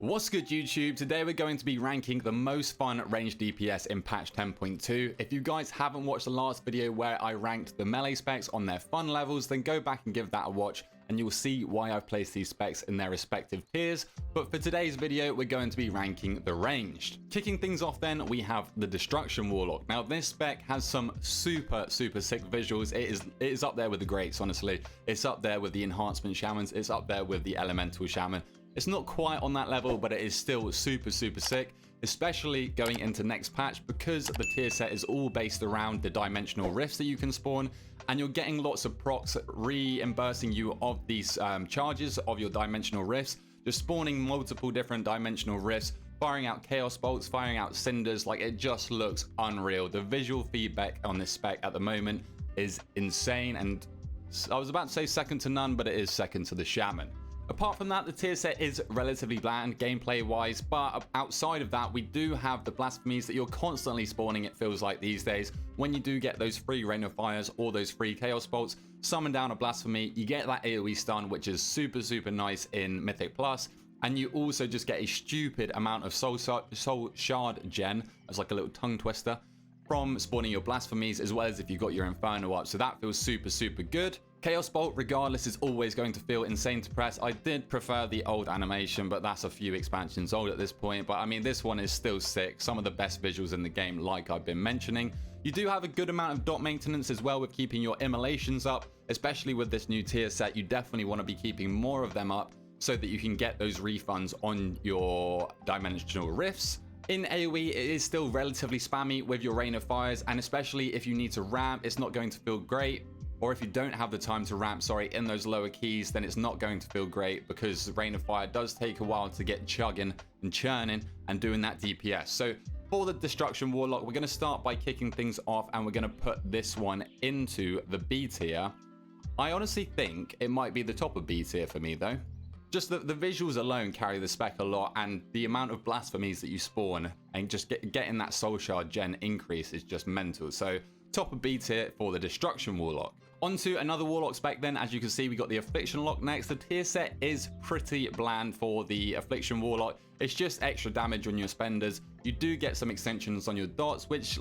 What's good YouTube? Today we're going to be ranking the most fun ranged DPS in patch 10.2. If you guys haven't watched the last video where I ranked the melee specs on their fun levels, then go back and give that a watch and you'll see why I've placed these specs in their respective tiers. But for today's video, we're going to be ranking the ranged. Kicking things off then, we have the Destruction Warlock. Now this spec has some super sick visuals. It is up there with the greats, honestly. It's up there with the enhancement shamans. It's up there with the elemental shaman. It's not quite on that level, but it is still super sick, especially going into next patch because the tier set is all based around the dimensional rifts that you can spawn, and you're getting lots of procs reimbursing you of these charges of your dimensional rifts, just spawning multiple different dimensional rifts, firing out chaos bolts, firing out cinders. Like, it just looks unreal. The visual feedback on this spec at the moment is insane, and I was about to say second to none, but it is second to the shaman. Apart from that, the tier set is relatively bland gameplay wise, but outside of that, we do have the blasphemies that you're constantly spawning, it feels like these days. When you do get those free rain of fires or those free chaos bolts, summon down a blasphemy, you get that AoE stun, which is super nice in Mythic Plus, and you also just get a stupid amount of soul shard gen, as like a little tongue twister, from spawning your blasphemies, as well as if you got your inferno up, so that feels super good. Chaos Bolt, regardless, is always going to feel insane to press. I did prefer the old animation, but that's a few expansions old at this point. But I mean, this one is still sick. Some of the best visuals in the game, like I've been mentioning. You do have a good amount of dot maintenance as well with keeping your immolations up, especially with this new tier set. You definitely want to be keeping more of them up so that you can get those refunds on your dimensional rifts. In AoE, it is still relatively spammy with your Rain of Fires, and especially if you need to ramp, it's not going to feel great. Or if you don't have the time to ramp, in those lower keys, then it's not going to feel great because Rain of Fire does take a while to get chugging and churning and doing that DPS. So for the Destruction Warlock, we're going to start by kicking things off, and we're going to put this one into the B tier. I honestly think it might be the top of B tier for me though. Just the visuals alone carry the spec a lot, and the amount of blasphemies that you spawn and just getting that soul shard gen increase is just mental. So top of B tier for the Destruction Warlock. Onto another Warlock spec then. As you can see, we got the Affliction Lock next. The tier set is pretty bland for the Affliction Warlock. It's just extra damage on your spenders. You do get some extensions on your dots, which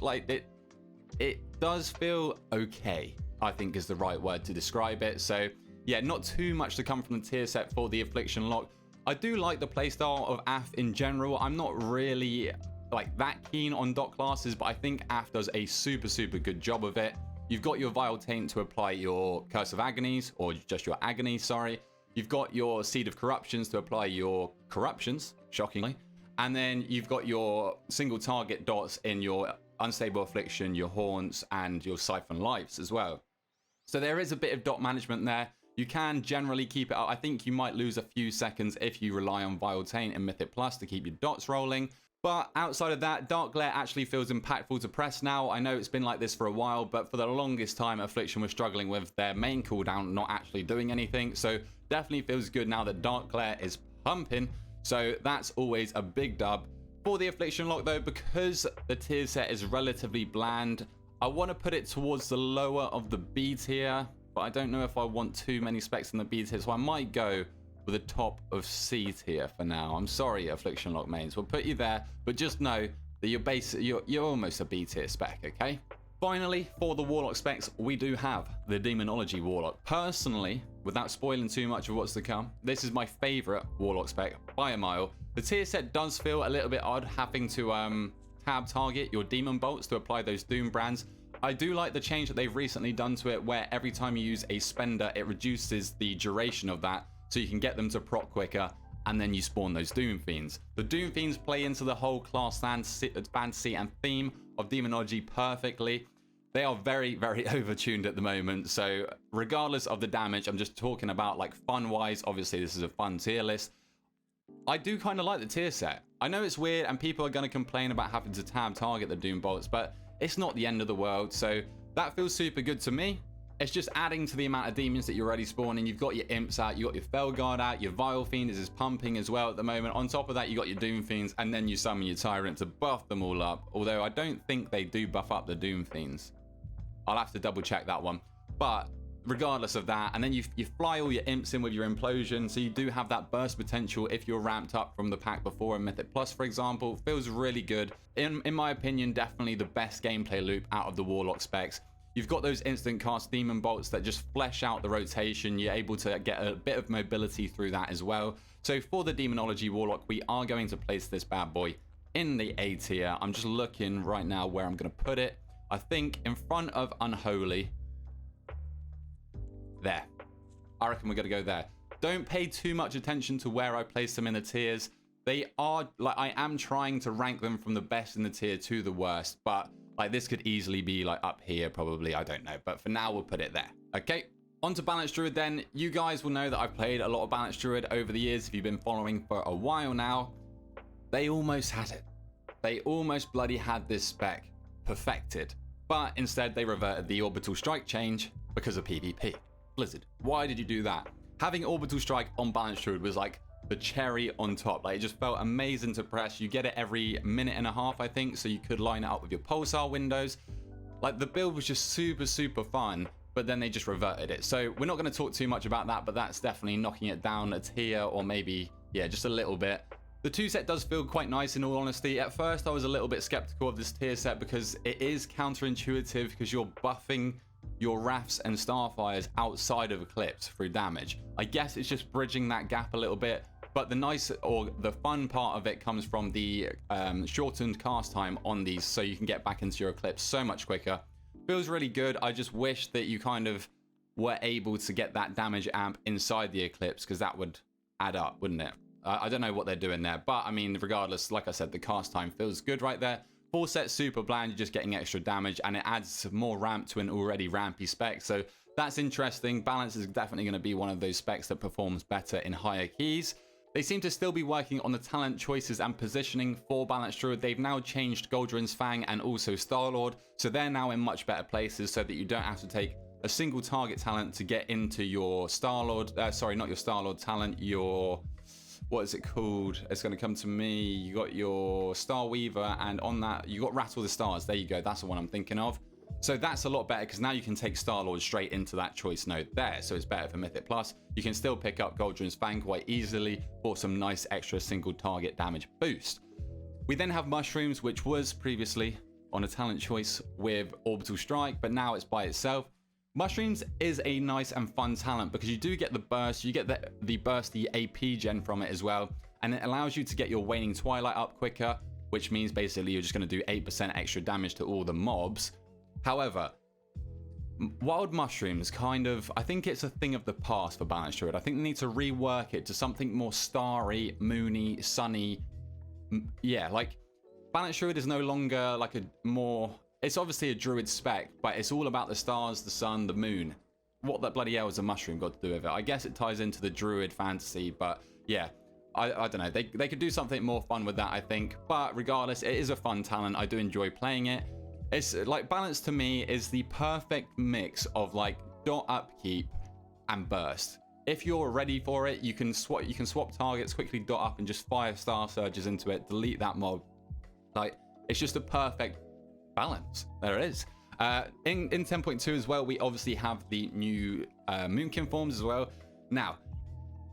it does feel okay, I think is the right word to describe it. So yeah, not too much to come from the tier set for the Affliction Lock. I do like the playstyle of AF in general. I'm not really like that keen on dot classes, but I think AF does a super good job of it. You've got your Vile Taint to apply your Curse of Agonies, or just your Agony, sorry. You've got your Seed of Corruptions to apply your Corruptions, shockingly. And then you've got your single target dots in your Unstable Affliction, your Haunts, and your Siphon Lives as well. So there is a bit of dot management there. You can generally keep it up. I think you might lose a few seconds if you rely on Vile Taint and Mythic Plus to keep your dots rolling. But outside of that, Dark Glare actually feels impactful to press now. I know it's been like this for a while, but for the longest time, Affliction was struggling with their main cooldown not actually doing anything. So definitely feels good now that Dark Glare is pumping. So that's always a big dub. For the Affliction Lock though, because the tier set is relatively bland, I want to put it towards the lower of the B tier, but I don't know if I want too many specs in the B tier, so I might go with the top of C tier for now. I'm sorry, Affliction Lock mains. We'll put you there, but just know that you're almost a B tier spec, okay? Finally, for the Warlock specs, we do have the Demonology Warlock. Personally, without spoiling too much of what's to come, this is my favorite Warlock spec by a mile. The tier set does feel a little bit odd having to tab target your Demon Bolts to apply those Doom brands. I do like the change that they've recently done to it, where every time you use a spender, it reduces the duration of that, so you can get them to proc quicker, and then you spawn those Doom Fiends. The Doom Fiends play into the whole class fantasy and theme of Demonology perfectly. They are very overtuned at the moment, so regardless of the damage, I'm just talking about like fun-wise. Obviously, this is a fun tier list. I do kind of like the tier set. I know it's weird, and people are going to complain about having to tab target the Doom Bolts, but it's not the end of the world, so that feels super good to me. It's just adding to the amount of demons that you're already spawning. You've got your Imps out, you've got your Felguard out, your Vile Fiend is pumping as well at the moment. On top of that, you got your Doom Fiends, and then you summon your Tyrant to buff them all up. Although I don't think they do buff up the Doom Fiends. I'll have to double check that one. But regardless of that, and then you fly all your imps in with your implosion, so you do have that burst potential if you're ramped up from the pack before in Mythic Plus, for example. Feels really good. In my opinion, definitely the best gameplay loop out of the Warlock specs. You've got those instant cast demon bolts that just flesh out the rotation. You're able to get a bit of mobility through that as well. So for the Demonology Warlock, we are going to place this bad boy in the A tier. I'm just looking right now where I'm going to put it. I think in front of Unholy. There. I reckon we're going to go there. Don't pay too much attention to where I place them in the tiers. They are, like, I am trying to rank them from the best in the tier to the worst, but like this could easily be like up here probably, I don't know. But for now, we'll put it there. Okay. On to Balanced Druid then. You guys will know that I've played a lot of Balanced Druid over the years. If you've been following for a while now, they almost had it. They almost bloody had this spec perfected. But instead, they reverted the Orbital Strike change because of PvP. Blizzard, why did you do that? Having Orbital Strike on Balanced Druid was like the cherry on top. Like, it just felt amazing to press. You get it every minute and a half, I think, so you could line it up with your pulsar windows. Like, the build was just super, super fun, but then they just reverted it. So we're not going to talk too much about that, but that's definitely knocking it down a tier, or maybe, yeah, just a little bit. The 2 set does feel quite nice, in all honesty. At first, I was a little bit skeptical of this tier set because it is counterintuitive, because you're buffing your Wraths and Starfires outside of Eclipse through damage. I guess it's just bridging that gap a little bit, but the nice, or the fun part of it comes from the shortened cast time on these, so you can get back into your Eclipse so much quicker. Feels really good. I just wish that you kind of were able to get that damage amp inside the Eclipse, because that would add up, wouldn't it? I don't know what they're doing there, but I mean, regardless, like I said, the cast time feels good right there. 4 set super bland, you're just getting extra damage, and it adds more ramp to an already rampy spec, so that's interesting. Balance is definitely going to be one of those specs that performs better in higher keys. They seem to still be working on the talent choices and positioning for Balanced Druid. They've now changed Goldrin's Fang and also Starlord, so they're now in much better places, so that you don't have to take a single target talent to get into your Starlord, sorry, not your Starlord talent, your... what is it called? It's going to come to me. You got your Star Weaver, and on that, you got Rattle the Stars. There you go. That's the one I'm thinking of. So that's a lot better, because now you can take Star-Lord straight into that choice node there. So it's better for Mythic Plus. You can still pick up Goldrin's Fang quite easily for some nice extra single target damage boost. We then have Mushrooms, which was previously on a talent choice with Orbital Strike, but now it's by itself. Mushrooms is a nice and fun talent because you do get the burst, you get the bursty AP gen from it as well, and it allows you to get your Waning Twilight up quicker, which means basically you're just going to do 8% extra damage to all the mobs. However, Wild Mushrooms kind of, I think it's a thing of the past for Balanced Druid. I think they need to rework it to something more starry, moony, sunny. Yeah, like Balanced Druid is no longer like a more... It's obviously a Druid spec, but it's all about the stars, the sun, the moon. What that bloody hell has a mushroom got to do with it? I guess it ties into the Druid fantasy, but yeah, I don't know. They could do something more fun with that, I think. But regardless, it is a fun talent. I do enjoy playing it. It's like Balance to me is the perfect mix of like dot upkeep and burst. If you're ready for it, you can swap targets, quickly dot up and just fire Star Surges into it, delete that mob. Like, it's just a perfect balance. There it is. In 10.2 as well, we obviously have the new Moonkin forms as well. Now,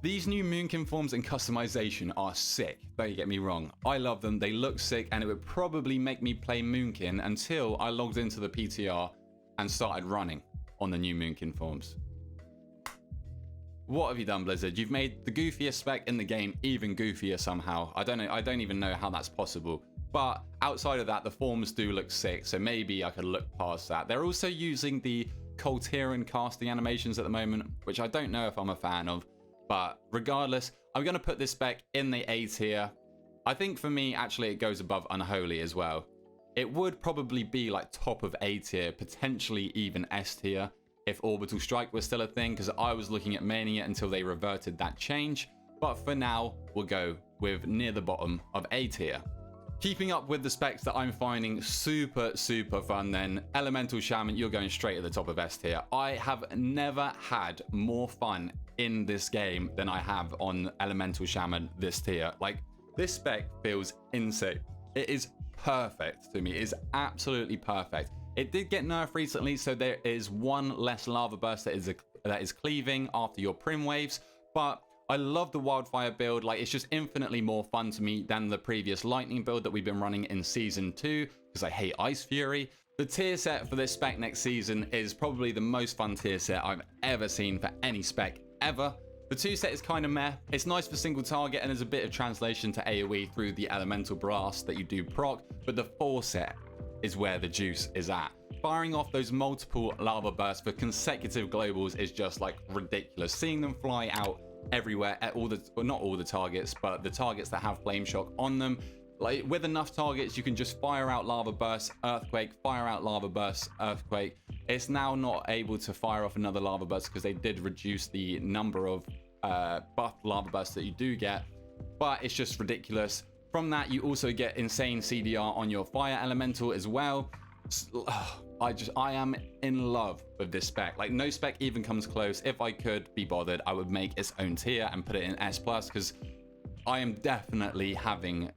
these new Moonkin forms and customization are sick. Don't get me wrong. I love them. They look sick, and it would probably make me play Moonkin until I logged into the PTR and started running on the new Moonkin forms. What have you done, Blizzard? You've made the goofiest spec in the game even goofier somehow. I don't know. I don't even know how that's possible. But outside of that, the forms do look sick, so maybe I could look past that. They're also using the Coltiran casting animations at the moment, which I don't know if I'm a fan of. But regardless, I'm going to put this spec in the A tier. I think for me, actually, it goes above Unholy as well. It would probably be like top of A tier, potentially even S tier, if Orbital Strike was still a thing, because I was looking at maining it until they reverted that change. But for now, we'll go with near the bottom of A tier. Keeping up with the specs that I'm finding super, super fun then, Elemental Shaman, you're going straight at the top of S tier. I have never had more fun in this game than I have on Elemental Shaman this tier. Like, this spec feels insane. It is perfect to me. It is absolutely perfect. It did get nerfed recently, so there is one less lava burst that is that is cleaving after your prim waves, but I love the wildfire build. Like, it's just infinitely more fun to me than the previous lightning build that we've been running in season 2, because I hate Ice Fury. The tier set for this spec next season is probably the most fun tier set I've ever seen for any spec ever. The 2 set is kind of meh. It's nice for single target and there's a bit of translation to AoE through the elemental blast that you do proc, but the 4 set is where the juice is at. Firing off those multiple lava bursts for consecutive globals is just like ridiculous. Seeing them fly out everywhere at all the, well, not all the targets, but the targets that have flame shock on them. Like, with enough targets, you can just fire out lava bursts, earthquake, fire out lava bursts, earthquake. It's now not able to fire off another lava burst because they did reduce the number of buffed lava bursts that you do get, but it's just ridiculous. From that, you also get insane CDR on your fire elemental as well. I am in love with this spec. Like, no spec even comes close. If I could be bothered, I would make its own tier and put it in S+, because I am definitely having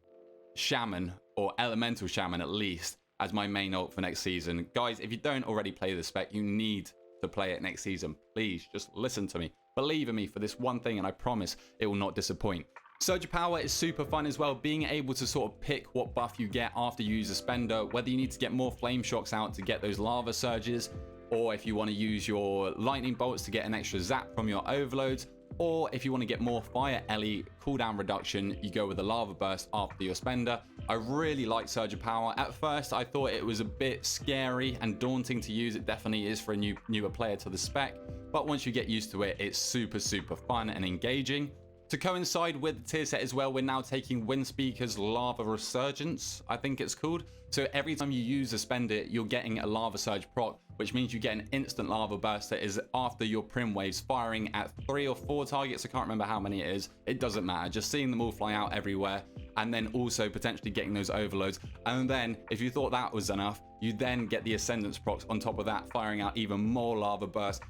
Shaman, or Elemental Shaman at least, as my main ult for next season. Guys, if you don't already play the spec, you need to play it next season. Please, just listen to me. Believe in me for this one thing, and I promise it will not disappoint. Surge of Power is super fun as well, being able to sort of pick what buff you get after you use a spender, whether you need to get more flame shocks out to get those lava surges, or if you want to use your lightning bolts to get an extra zap from your overloads, or if you want to get more fire LE cooldown reduction, you go with the lava burst after your spender. I really like Surge of Power. At first, I thought it was a bit scary and daunting to use. It definitely is for a newer player to the spec, but once you get used to it, it's super fun and engaging. To coincide with the tier set as well, we're now taking Windspeaker's Lava Resurgence, I think it's called. So every time you use a spender, you're getting a Lava Surge proc, which means you get an instant Lava Burst that is after your Prim Waves, firing at 3 or 4 targets. I can't remember how many it is. It doesn't matter. Just seeing them all fly out everywhere, and then also potentially getting those overloads. And then, if you thought that was enough, you then get the Ascendance procs on top of that, firing out even more Lava Bursts.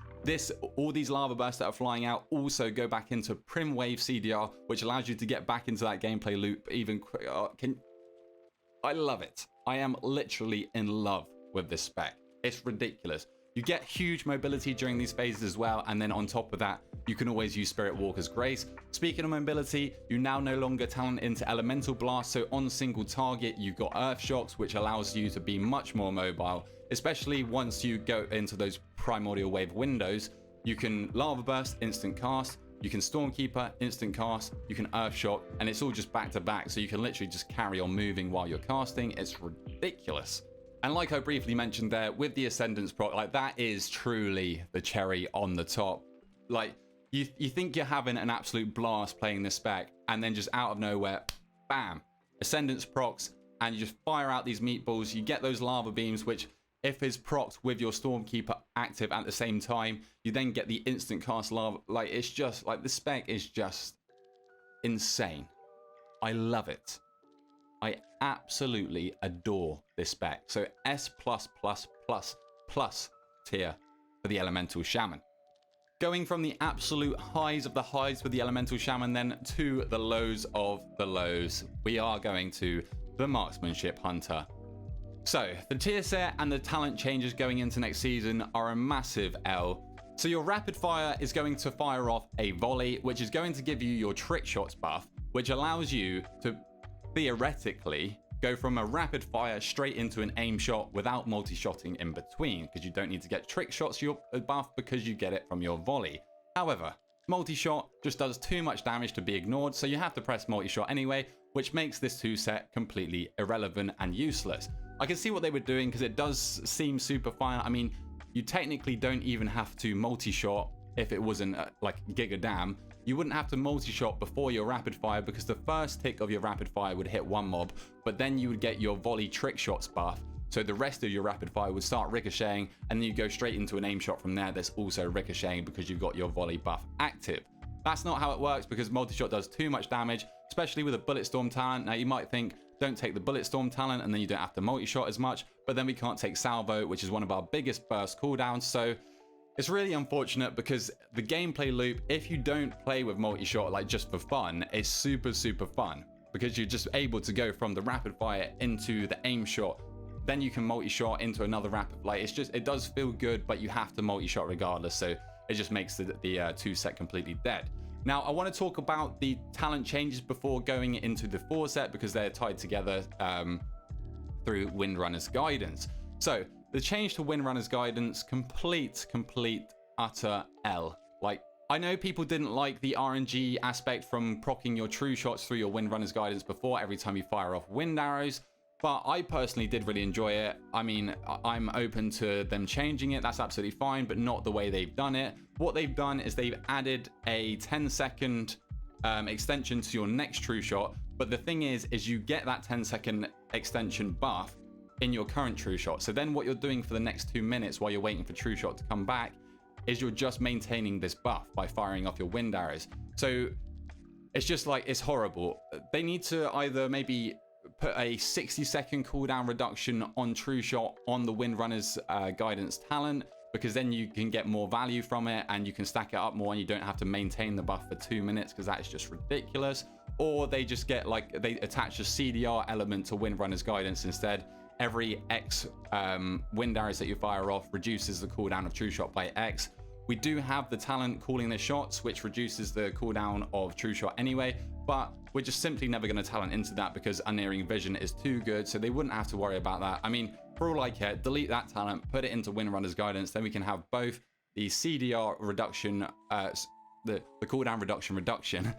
All these lava bursts that are flying out also go back into Prim Wave CDR, which allows you to get back into that gameplay loop even quicker. I love it. I am literally in love with this spec. It's ridiculous. You get huge mobility during these phases as well, and then on top of that, you can always use Spirit Walker's Grace. Speaking of mobility, you now no longer talent into Elemental Blast, so on single target, you've got Earth Shocks, which allows you to be much more mobile, especially once you go into those Primordial Wave windows. You can Lava Burst, instant cast, you can Stormkeeper, instant cast, you can Earth Shock, and it's all just back to back, so you can literally just carry on moving while you're casting. It's ridiculous. And like I briefly mentioned there, with the Ascendance proc, like, that is truly the cherry on the top. Like, you think you're having an absolute blast playing this spec, and then just out of nowhere, bam, Ascendance procs, and you just fire out these meatballs. You get those lava beams, which, if is procced with your Stormkeeper active at the same time, you then get the instant cast lava. Like, it's just, like, the spec is just insane. I love it. I absolutely adore this spec. So S++++ tier for the Elemental Shaman. Going from the absolute highs of the highs with the Elemental Shaman then to the lows of the lows, we are going to the Marksmanship Hunter. So the tier set and the talent changes going into next season are a massive L. So your rapid fire is going to fire off a volley, which is going to give you your trick shots buff, which allows you to theoretically go from a rapid fire straight into an aim shot without multi-shotting in between, because you don't need to get trick shots your buff because you get it from your volley. However, multi-shot just does too much damage to be ignored, so you have to press multi-shot anyway, which makes this 2 set completely irrelevant and useless. I can see what they were doing because it does seem super fun. I mean, you technically don't even have to multi-shot if it wasn't like Giga Dam. You wouldn't have to multi-shot before your rapid fire, because the first tick of your rapid fire would hit one mob, but then you would get your volley trick shots buff, so the rest of your rapid fire would start ricocheting, and then you go straight into an aim shot from there that's also ricocheting because you've got your volley buff active. That's not how it works, because multi-shot does too much damage, especially with a Bullet Storm talent. Now you might think, don't take the Bullet Storm talent and then you don't have to multi-shot as much, but then we can't take Salvo, which is one of our biggest burst cooldowns, so it's really unfortunate, because the gameplay loop, if you don't play with multi-shot like just for fun, is super fun, because you're just able to go from the rapid fire into the aim shot, then you can multi-shot into another rapid. Like, it's just, it does feel good, but you have to multi-shot regardless. So it just makes the 2 set completely dead. Now, I want to talk about the talent changes before going into the 4 set because they're tied together through Windrunner's Guidance. So the change to Windrunner's Guidance, complete utter L. Like, I know people didn't like the RNG aspect from proccing your true shots through your Windrunner's Guidance before every time you fire off wind arrows, but I personally did really enjoy it. I mean, I'm open to them changing it. That's absolutely fine, but not the way they've done it. What they've done is they've added a 10-second extension to your next true shot, but the thing is you get that 10-second extension buff in your current true shot. So then what you're doing for the next 2 minutes while you're waiting for true shot to come back is you're just maintaining this buff by firing off your wind arrows. So it's just like, it's horrible. They need to either maybe put a 60-second cooldown reduction on true shot on the Windrunner's Guidance talent, because then you can get more value from it and you can stack it up more and you don't have to maintain the buff for 2 minutes, because that is just ridiculous. Or they just get like, they attach a CDR element to Windrunner's Guidance instead. Every X wind arrows that you fire off reduces the cooldown of true shot by X. We do have the talent calling the shots, which reduces the cooldown of true shot anyway, but we're just simply never going to talent into that because Unerring Vision is too good, so they wouldn't have to worry about that. I mean, for all I care, delete that talent, put it into Windrunner's Guidance, then we can have both the CDR reduction, the cooldown reduction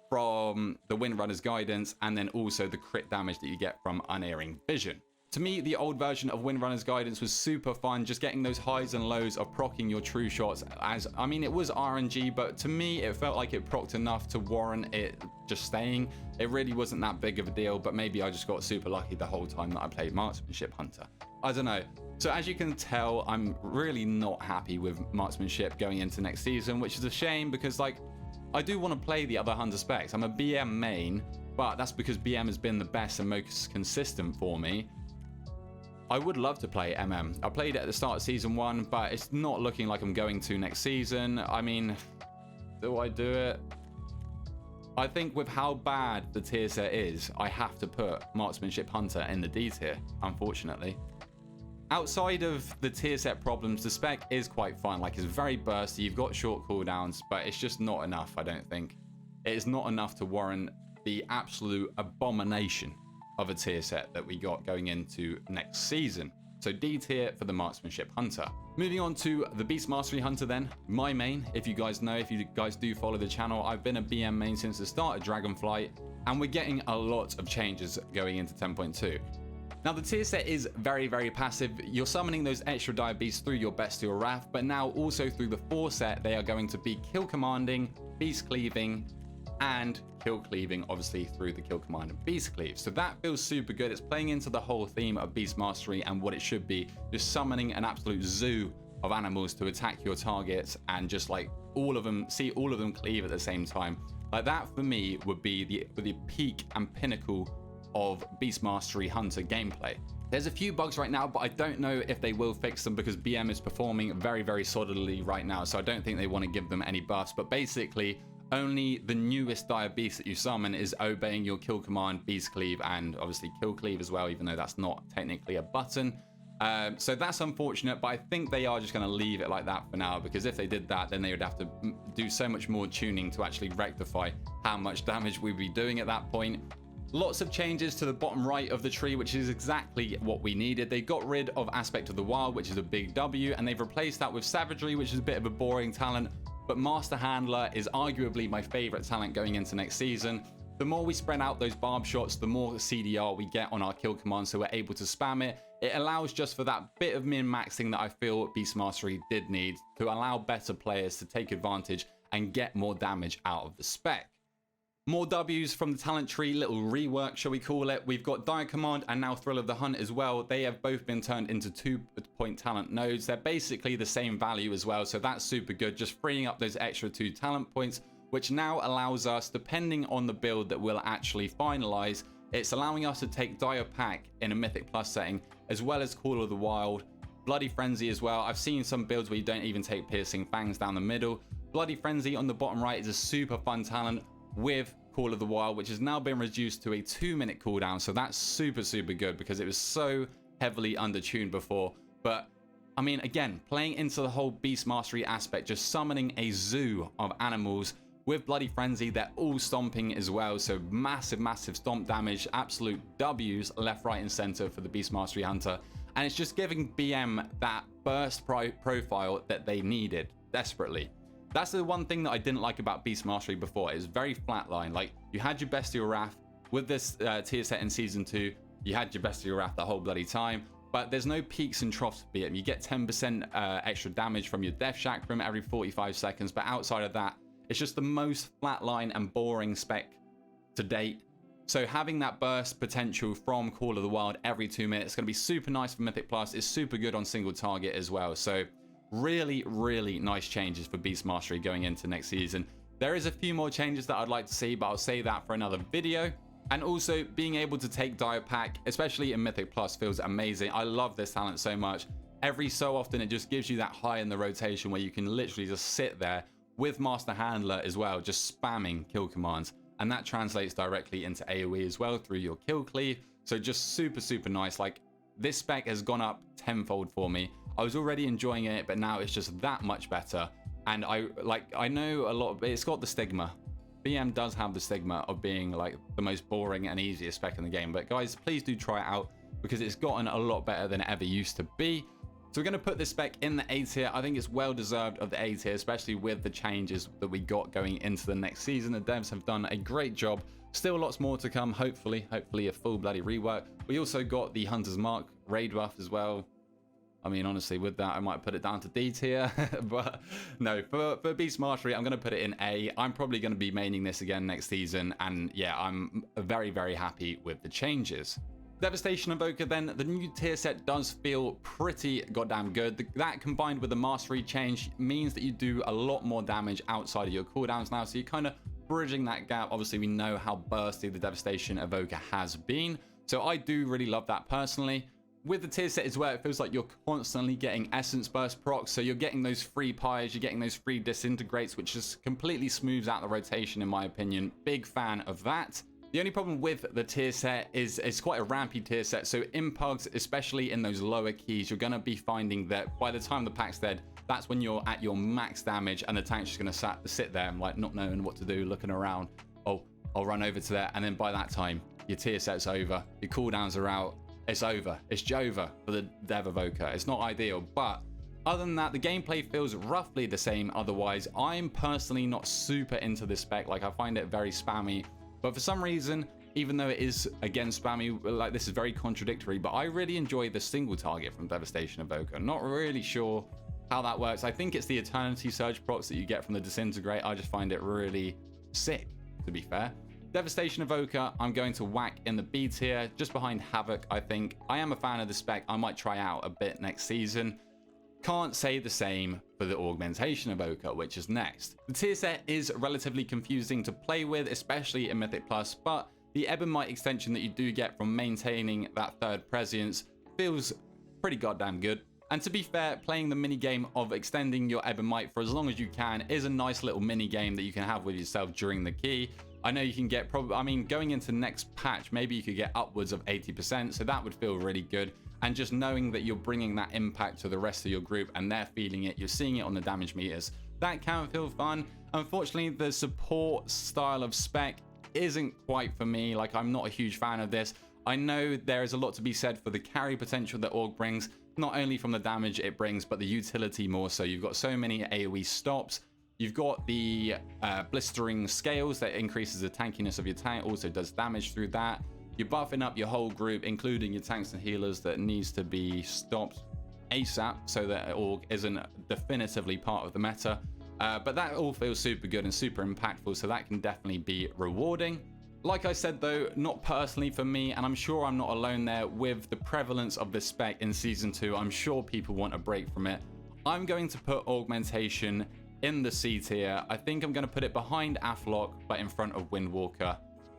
from the Windrunner's Guidance, and then also the crit damage that you get from Unerring Vision. To me, the old version of Windrunner's Guidance was super fun, just getting those highs and lows of proccing your true shots. As I mean, it was RNG, but to me, it felt like it procced enough to warrant it just staying. It really wasn't that big of a deal, but maybe I just got super lucky the whole time that I played Marksmanship Hunter. I don't know. So as you can tell, I'm really not happy with Marksmanship going into next season, which is a shame because, like, I do want to play the other Hunter specs. I'm a BM main, but that's because BM has been the best and most consistent for me. I would love to play MM. I played it at the start of season 1, but it's not looking like I'm going to next season. I mean, do I do it? I think with how bad the tier set is, I have to put Marksmanship Hunter in the D tier, unfortunately. Outside of the tier set problems, the spec is quite fun. Like, it's very bursty, you've got short cooldowns, but it's just not enough, I don't think. It is not enough to warrant the absolute abomination of a tier set that we got going into next season. So D tier for the Marksmanship Hunter. Moving on to the Beast Mastery Hunter then, my main. If you guys know, if you guys do follow the channel, I've been a BM main since the start of Dragonflight, and we're getting a lot of changes going into 10.2. Now the tier set is very, very passive. You're summoning those extra dire beasts through your Bestial Wrath, but now also through the 4 set, they are going to be kill commanding, beast cleaving, and kill cleaving, obviously through the kill command and beast cleave. So that feels super good. It's playing into the whole theme of Beast Mastery and what it should be, just summoning an absolute zoo of animals to attack your targets and just like all of them, see all of them cleave at the same time. Like that for me would be the peak and pinnacle of Beast Mastery Hunter gameplay. There's a few bugs right now, but I don't know if they will fix them because BM is performing very, very solidly right now. So I don't think they want to give them any buffs, but basically only the newest dire beast that you summon is obeying your kill command, beast cleave, and obviously kill cleave as well, even though that's not technically a button. So that's unfortunate, but I think they are just going to leave it like that for now, because if they did that, then they would have to do so much more tuning to actually rectify how much damage we'd be doing at that point. Lots of changes to the bottom right of the tree, which is exactly what we needed. They got rid of Aspect of the Wild, which is a big W, and they've replaced that with Savagery, which is a bit of a boring talent. But Master Handler is arguably my favorite talent going into next season. The more we spread out those barb shots, the more CDR we get on our kill command, so we're able to spam it. It allows just for that bit of min-maxing that I feel Beast Mastery did need to allow better players to take advantage and get more damage out of the spec. More W's from the talent tree, little rework, shall we call it. We've got Dire Command and now Thrill of the Hunt as well. They have both been turned into 2-point talent nodes. They're basically the same value as well, so that's super good. Just freeing up those extra 2 talent points, which now allows us, depending on the build that we'll actually finalize, it's allowing us to take Dire Pack in a Mythic Plus setting, as well as Call of the Wild, Bloody Frenzy as well. I've seen some builds where you don't even take Piercing Fangs down the middle. Bloody Frenzy on the bottom right is a super fun talent with Call of the Wild, which has now been reduced to a 2-minute cooldown, so that's super, super good because it was so heavily undertuned before. But I mean, again, playing into the whole beast mastery aspect, just summoning a zoo of animals with Bloody Frenzy. They're all stomping as well, so massive stomp damage, absolute W's left, right and center for the beast mastery hunter, and it's just giving BM that burst profile that they needed desperately. That's the one thing that I didn't like about beast mastery before. It was very flatline. Like, you had your Bestial Wrath with this tier set in season 2, you had your Bestial Wrath the whole bloody time, but there's no peaks and troughs for BM. You get 10% extra damage from your Death Chakram every 45 seconds, but outside of that, it's just the most flatline and boring spec to date. So having that burst potential from Call of the Wild every 2 minutes is going to be super nice for Mythic Plus. It's super good on single target as well. So really nice changes for Beast Mastery going into next season. There is a few more changes that I'd like to see, but I'll save that for another video. And also being able to take Dire Pack, especially in Mythic Plus, feels amazing. I love this talent so much. Every so often it just gives you that high in the rotation where you can literally just sit there with Master Handler as well, just spamming kill commands, and that translates directly into AoE as well through your kill cleave. So just super nice. Like, this spec has gone up tenfold for me. I was already enjoying it, but now it's just that much better. And I know a lot of it's got the stigma. BM does have the stigma of being like the most boring and easiest spec in the game, but guys, please do try it out because it's gotten a lot better than it ever used to be. So we're going to put this spec in the A tier. I think it's well deserved of the A tier, especially with the changes that we got going into the next season. The devs have done a great job. Still lots more to come, hopefully a full bloody rework. We also got the Hunter's Mark raid buff as well. I mean, honestly, with that, I might put it down to D tier. But no, for Beast Mastery, I'm going to put it in A. I'm probably going to be maining this again next season. And yeah, I'm very happy with the changes. Devastation Evoker then, the new tier set does feel pretty goddamn good. That combined with the mastery change means that you do a lot more damage outside of your cooldowns now, so you're kind of bridging that gap. Obviously, we know how bursty the Devastation Evoker has been, so I do really love that personally. With the tier set as well, it feels like you're constantly getting Essence Burst procs, so you're getting those free pies, you're getting those free disintegrates, which just completely smooths out the rotation in my opinion. Big fan of that. The only problem with the tier set is it's quite a rampy tier set, so in pugs, especially in those lower keys, you're going to be finding that by the time the pack's dead, that's when you're at your max damage and the tank's just going to sit there and like not knowing what to do, looking around. Oh, I'll run over to there, and then by that time, your tier set's over, your cooldowns are out, it's over. It's Jova for the Dev Evoker. It's not ideal, but other than that, the gameplay feels roughly the same. Otherwise, I'm personally not super into this spec. Like, I find it very spammy. But for some reason, even though it is, again, spammy, like this is very contradictory, but I really enjoy the single target from Devastation Evoker. Not really sure how that works. I think it's the Eternity Surge procs that you get from the Disintegrate. I just find it really sick, to be fair. Devastation Evoker, I'm going to whack in the B tier, just behind Havoc, I think. I am a fan of the spec. I might try out a bit next season. Can't say the same for the Augmentation Evoker, which is next. The tier set is relatively confusing to play with, especially in Mythic Plus, but the Ebonite extension that you do get from maintaining that third prescience feels pretty goddamn good. And to be fair, playing the minigame of extending your Ebonite for as long as you can is a nice little minigame that you can have with yourself during the key. I know you can get going into next patch, maybe you could get upwards of 80%, so that would feel really good. And just knowing that you're bringing that impact to the rest of your group and they're feeling it, you're seeing it on the damage meters, that can feel fun. Unfortunately, the support style of spec isn't quite for me. Like, I'm not a huge fan of this. I know there is a lot to be said for the carry potential that Org brings, not only from the damage it brings, but the utility more so. You've got so many AoE stops. You've got the blistering scales that increases the tankiness of your tank, also does damage through that. You're buffing up your whole group, including your tanks and healers, that needs to be stopped ASAP so that Org isn't definitively part of the meta. But that all feels super good and super impactful, so that can definitely be rewarding. Like I said though, not personally for me, and I'm sure I'm not alone there with the prevalence of this spec in Season 2. I'm sure people want a break from it. I'm going to put Augmentation in the C tier. I think I'm going to put it behind Aflock, but in front of Windwalker.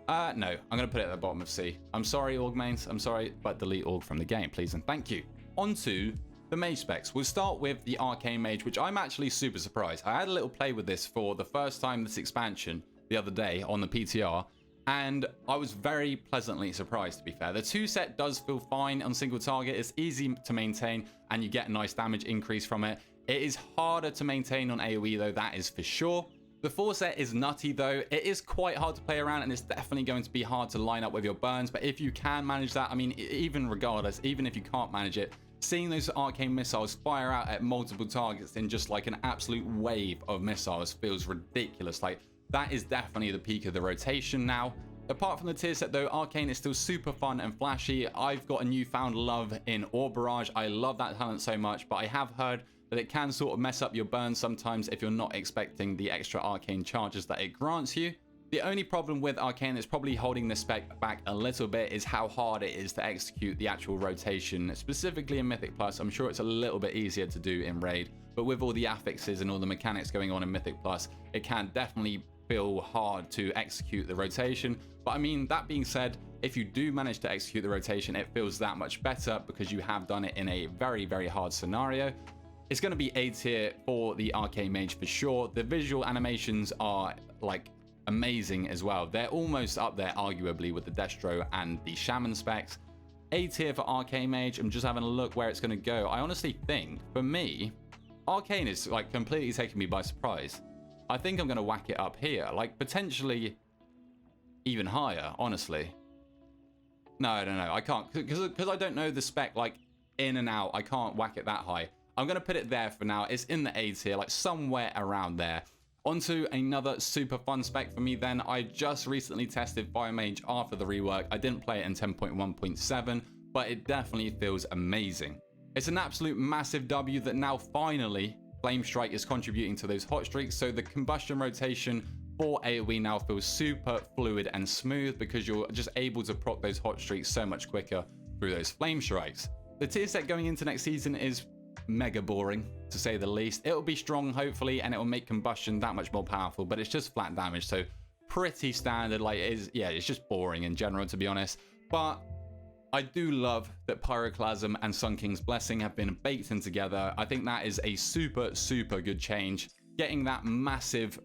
No, I'm going to put it at the bottom of C. I'm sorry, Augmains. I'm sorry, but delete Org from the game, please and thank you. On to the Mage specs. We'll start with the Arcane Mage, which I'm actually super surprised. I had a little play with this for the first time this expansion the other day on the PTR, and I was very pleasantly surprised, to be fair. The 2 set does feel fine on single target. It's easy to maintain, and you get a nice damage increase from it. It is harder to maintain on AoE, though, that is for sure. The 4 set is nutty, though. It is quite hard to play around, and it's definitely going to be hard to line up with your burns. But if you can manage that, I mean, even regardless, even if you can't manage it, seeing those arcane missiles fire out at multiple targets in just like an absolute wave of missiles feels ridiculous. Like, that is definitely the peak of the rotation now. Apart from the tier set, though, arcane is still super fun and flashy. I've got a newfound love in Orb Barrage. I love that talent so much, but I have heard that it can sort of mess up your burn sometimes if you're not expecting the extra arcane charges that it grants you. The only problem with arcane that's probably holding the spec back a little bit is how hard it is to execute the actual rotation, specifically in Mythic Plus. I'm sure it's a little bit easier to do in Raid, but with all the affixes and all the mechanics going on in Mythic Plus, it can definitely feel hard to execute the rotation. But I mean, that being said, if you do manage to execute the rotation, it feels that much better because you have done it in a very, very hard scenario. It's going to be A tier for the Arcane Mage for sure. The visual animations are like amazing as well. They're almost up there arguably with the Destro and the Shaman specs. A tier for Arcane Mage. I'm just having a look where it's going to go. I honestly think, for me, Arcane is like completely taking me by surprise. I think I'm going to whack it up here, like potentially even higher, honestly. No, I don't know. I can't, because I don't know the spec like in and out. I can't whack it that high. I'm going to put it there for now. It's in the A tier, like somewhere around there. Onto another super fun spec for me then. I just recently tested Fire Mage after the rework. I didn't play it in 10.1.7, but it definitely feels amazing. It's an absolute massive W that now finally Flame Strike is contributing to those hot streaks. So the combustion rotation for AoE now feels super fluid and smooth because you're just able to proc those hot streaks so much quicker through those Flame Strikes. The tier set going into next season is mega boring, to say the least. It'll be strong, hopefully, and it will make combustion that much more powerful, but it's just flat damage, so pretty standard. Like, it's just boring in general, to be honest. But I do love that Pyroclasm and Sun King's Blessing have been baked in together. I think that is a super, super good change. Getting that massive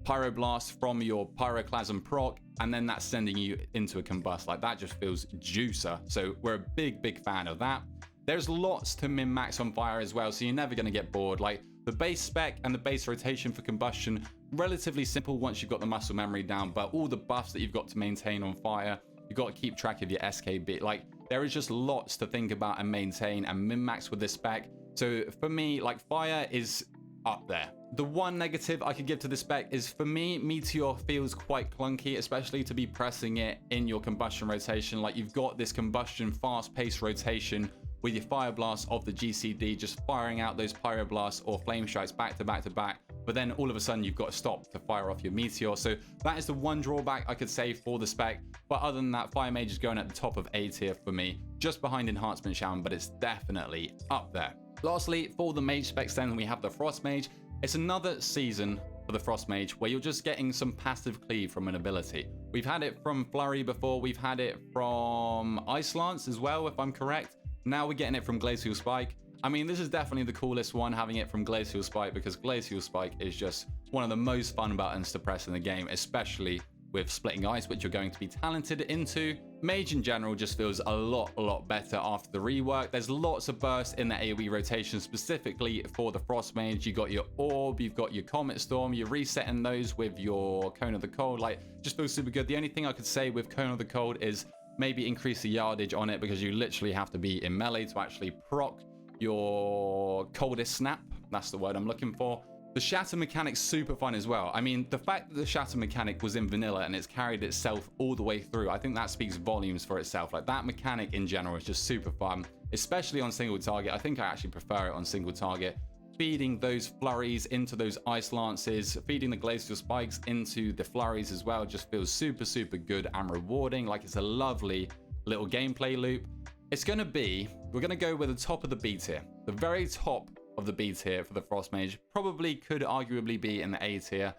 Pyroblast from your Pyroclasm proc, and then that's sending you into a combust. Like, that just feels juicer. So we're a big, big fan of that. There's lots to min-max on fire as well, so you're never going to get bored. Like, the base spec and the base rotation for combustion, relatively simple once you've got the muscle memory down, but all the buffs that you've got to maintain on fire, you've got to keep track of your SKB. Like, there is just lots to think about and maintain and min-max with this spec. So for me, like, fire is up there. The one negative I could give to this spec is, for me, Meteor feels quite clunky, especially to be pressing it in your combustion rotation. Like, you've got this combustion fast-paced rotation with your Fire Blast of the GCD just firing out those Pyroblasts or Flame Strikes back to back to back, but then all of a sudden you've got to stop to fire off your Meteor. So that is the one drawback I could say for the spec, but other than that, Fire Mage is going at the top of A tier for me, just behind Enhancement Shaman, but it's definitely up there. Lastly, for the Mage specs then, we have the Frost Mage. It's another season for the Frost Mage where you're just getting some passive cleave from an ability. We've had it from Flurry before, we've had it from Ice Lance as well, if I'm correct. Now we're getting it from Glacial Spike. I mean, this is definitely the coolest one, having it from Glacial Spike, because Glacial Spike is just one of the most fun buttons to press in the game, especially with Splitting Ice, which you're going to be talented into. Mage in general just feels a lot better after the rework. There's lots of bursts in the AoE rotation, specifically for the Frost Mage. You got your Orb, you've got your Comet Storm, you're resetting those with your Cone of the Cold. Like, just feels super good. The only thing I could say with Cone of the Cold is maybe increase the yardage on it, because you literally have to be in melee to actually proc your Coldest Snap. That's the word I'm looking for. The Shatter mechanic's super fun as well. I mean, the fact that the Shatter mechanic was in vanilla and it's carried itself all the way through, I think that speaks volumes for itself. Like, that mechanic in general is just super fun, especially on single target. I think I actually prefer it on single target. Feeding those flurries into those Ice Lances, feeding the Glacial Spikes into the flurries as well, just feels super good and rewarding. Like, it's a lovely little gameplay loop. It's going to be, we're going to go with the top of the B tier. The very top of the B tier for the Frost Mage probably could arguably be in the A tier.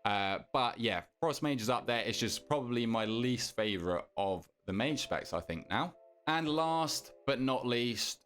But yeah, Frost Mage is up there. It's just probably my least favorite of the Mage specs, I think, now. And last but not least,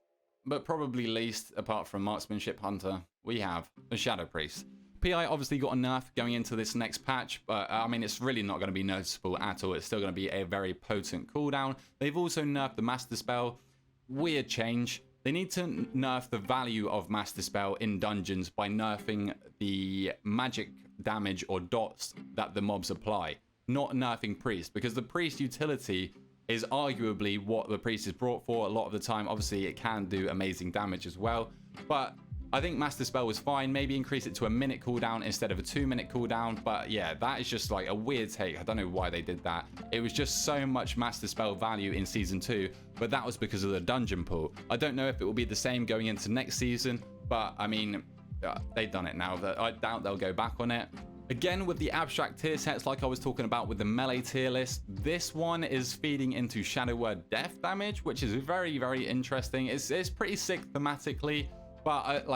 but probably least apart from Marksmanship Hunter, we have the Shadow Priest. PI obviously got a nerf going into this next patch, but I mean, it's really not going to be noticeable at all. It's still going to be a very potent cooldown. They've also nerfed the Master Spell. Weird change. They need to nerf the value of Master Spell in dungeons by nerfing the magic damage or dots that the mobs apply, not nerfing Priest, because the Priest utility is arguably what the Priest is brought for a lot of the time. Obviously, it can do amazing damage as well, but I think Master Spell was fine. Maybe increase it to a minute cooldown instead of a 2-minute cooldown. But yeah, that is just like a weird take. I don't know why they did that. It was just so much Master Spell value in Season 2, but that was because of the dungeon pool. I don't know if it will be the same going into next season, but I mean, they've done it now. I doubt they'll go back on it. Again, with the abstract tier sets, like I was talking about with the melee tier list, this one is feeding into Shadow Word death damage, which is very, very interesting. It's pretty sick thematically. But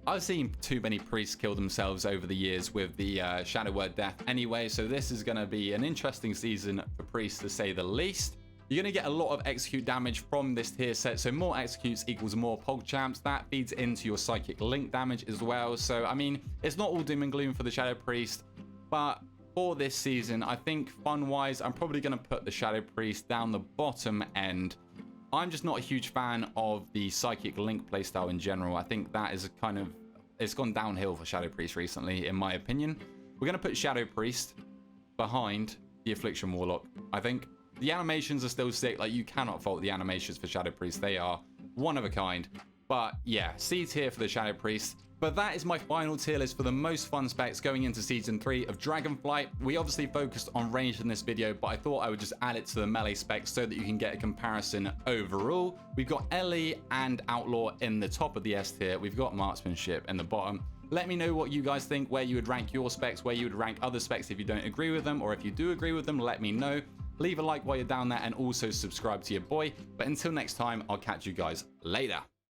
I've seen too many priests kill themselves over the years with the Shadow Word Death anyway, so this is going to be an interesting season for priests to say the least. You're going to get a lot of execute damage from this tier set, so more executes equals more PogChamps. That feeds into your psychic link damage as well. So, I mean, it's not all doom and gloom for the Shadow Priest, but for this season, I think fun-wise, I'm probably going to put the Shadow Priest down the bottom end. I'm just not a huge fan of the Psychic Link playstyle in general. I think that is it's gone downhill for Shadow Priest recently, in my opinion. We're going to put Shadow Priest behind the Affliction Warlock. I think the animations are still sick. Like, you cannot fault the animations for Shadow Priest. They are one of a kind. But yeah, C tier for the Shadow Priest. But that is my final tier list for the most fun specs going into Season 3 of Dragonflight. We obviously focused on ranged in this video, but I thought I would just add it to the melee specs so that you can get a comparison overall. We've got Ellie and Outlaw in the top of the S tier. We've got Marksmanship in the bottom. Let me know what you guys think, where you would rank your specs, where you would rank other specs if you don't agree with them, or if you do agree with them, let me know. Leave a like while you're down there and also subscribe to your boy. But until next time, I'll catch you guys later.